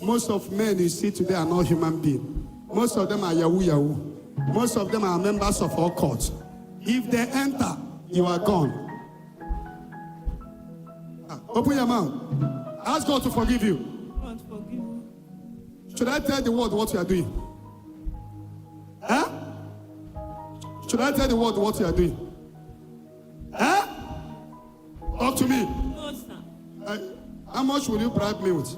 Most of men you see today are not human beings. Most of them are Yahoo Yahoo. Most of them are members of our court. If they enter, you are gone. Open your mouth. Ask God to forgive you. God forgive me. Should I tell the world what you are doing? Huh? Should I tell the world what you are doing? Huh? Talk to me. No, sir. How much will you bribe me with?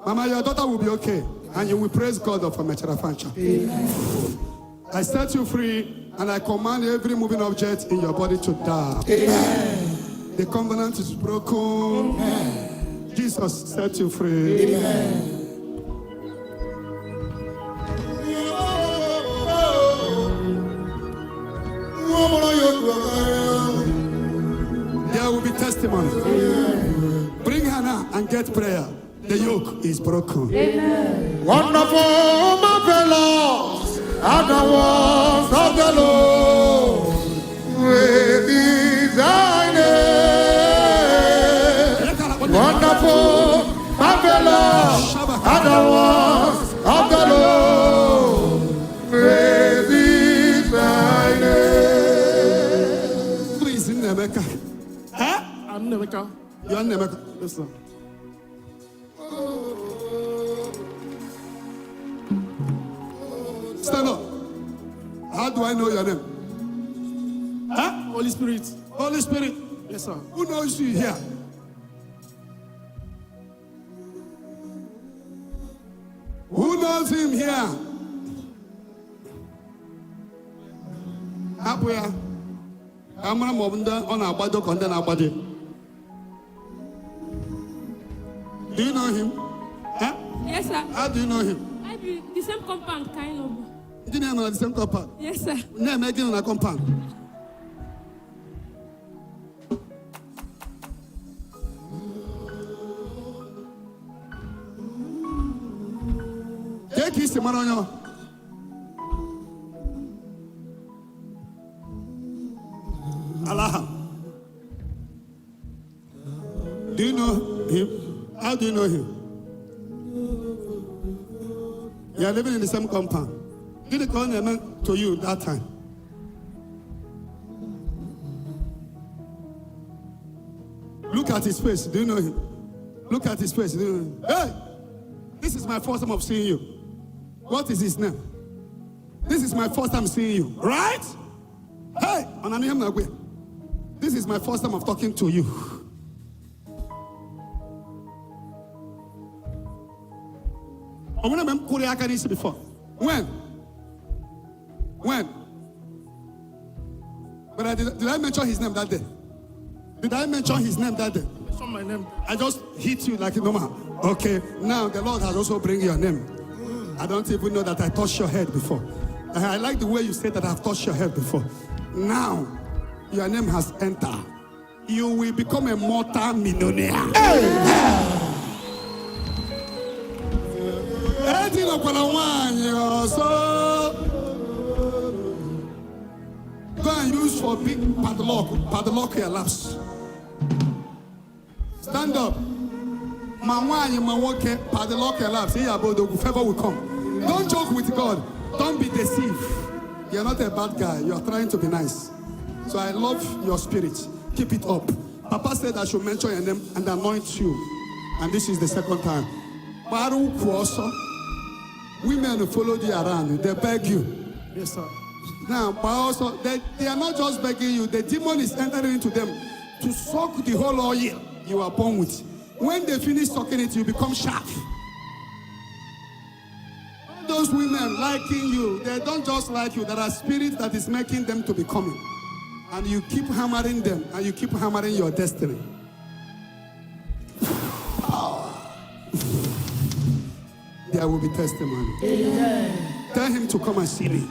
Mama, your daughter will be okay. And you will praise God for Mecharafancha. I set you free and I command every moving object in your body to die. Amen. The covenant is broken. Amen. Jesus set you free. Amen. There will be testimony. Amen. Bring her now and get prayer. The yoke is broken. Amen. Wonderful, marvelous are the works of the Lord. Great is thy name. Wonderful, marvelous are the works of the Lord. Great is thy name. Who is in Ebuka? Huh? I'm Ebuka. You are in Ebuka? Yes, sir. Stand up. How do I know your name? Huh? Holy Spirit. Holy Spirit. Yes, sir. Who knows you here? Who knows him here? Abuya. Amara Mobunda on our body, content our body. Do you know him? Huh? Yes, sir. How do you know him? I be the same compound, kind of. You didn't know the same compound. Yes, sir. Name again on a compound. Take his man. Allah. Do you know him? How do you know him? You are living in the same compound. Did he call name to you that time? Look at his face. Do you know him? Look at his face. Do you know him? Hey! This is my first time of seeing you. What is his name? This is my first time seeing you. Right? Hey! This is my first time of talking to you. I want to Korea before. When? But did I mention his name that day? Did I mention his name that day? Mention my name. I just hit you like a normal. Okay, now the Lord has also bring your name. I don't even know that I touched your head before. I like the way you said that I've touched your head before. Now, your name has entered. You will become a multi-millionaire. Hey! Go and use for big padlock your laps. Stand up. Padlock your laps. Favor will come. Don't joke with God. Don't be deceived. You're not a bad guy. You are trying to be nice. So I love your spirit. Keep it up. Papa said I should mention your name and anoint you. And this is the second time. Women who follow you around, they beg you. Yes, sir. Now, but also, they are not just begging you. The demon is entering into them to suck the whole oil you are born with. When they finish sucking it, you become sharp. Those women liking you, they don't just like you. There are spirits that is making them to be coming. And you keep hammering them, and you keep hammering your destiny. There will be testimony. Amen. Tell him to come and see me.